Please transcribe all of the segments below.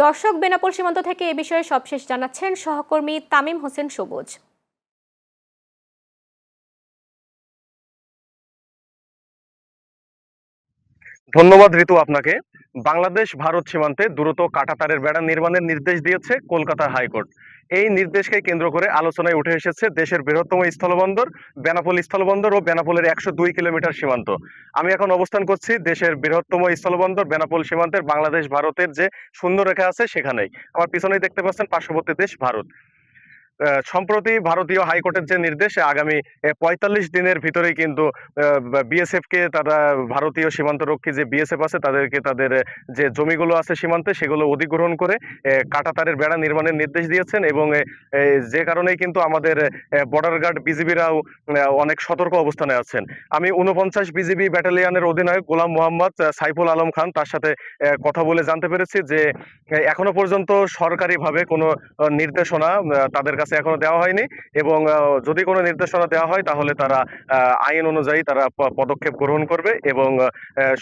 দর্শক, বেনাপোল সীমান্ত থেকে এ বিষয়ে সবশেষ জানাচ্ছেন সহকর্মী তামিম হোসেন সবুজ। ধন্যবাদ ঋতু আপনাকে। বাংলাদেশ ভারত সীমান্তে দ্রুত কাঁটাতারের বেড়া নির্মাণের নির্দেশ দিয়েছে কলকাতা হাইকোর্ট। এই নির্দেশকে কেন্দ্র করে আলোচনায় উঠে এসেছে দেশের বৃহত্তম স্থলবন্দর বেনাপোল স্থলবন্দর ও বেনাপোলের ১০২ কিলোমিটার সীমান্ত। আমি এখন অবস্থান করছি দেশের বৃহত্তম স্থলবন্দর বেনাপোল সীমান্তের বাংলাদেশ ভারতের যে শূন্য রেখা আছে সেখানেই। আমার পিছনেই দেখতে পাচ্ছেন পার্শ্ববর্তী দেশ ভারত। সম্প্রতি ভারতীয় হাইকোর্টের যে নির্দেশ আগামী ৪৫ দিনের ভিতরেই কিন্তু বিএসএফ কে তারা ভারতীয় সীমান্তরক্ষী যে বিএসএফ আছে তাদেরকে তাদের যে জমিগুলো আছে সীমান্তে সেগুলো অধিগ্রহণ করে কাঁটাতারের বেড়া নির্মাণের নির্দেশ দিয়েছেন এবং যে কারণেই কিন্তু আমাদের বর্ডার গার্ড বিজিবিরাও অনেক সতর্ক অবস্থানে আছেন। আমি ৪৯ বিজিবি ব্যাটালিয়নের অধিনায়ক গোলাম মোহাম্মদ সাইফুল আলম খান তার সাথে কথা বলে জানতে পেরেছি যে এখনো পর্যন্ত সরকারিভাবে কোনো নির্দেশনা তাদের কাছে এখনো দেওয়া হয়নি এবং যদি কোনো নির্দেশনা দেওয়া হয় তাহলে তারা আইন অনুযায়ী তারা পদক্ষেপ গ্রহণ করবে এবং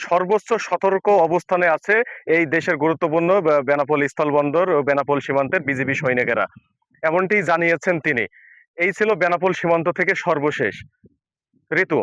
সর্বোচ্চ সতর্ক অবস্থানে আছে এই দেশের গুরুত্বপূর্ণ বেনাপোল স্থলবন্দর ও বেনাপোল সীমান্তের বিজিবি সৈনিকেরা, এমনটি জানিয়েছেন তিনি। এই ছিল বেনাপোল সীমান্ত থেকে সর্বশেষ। ঋতু।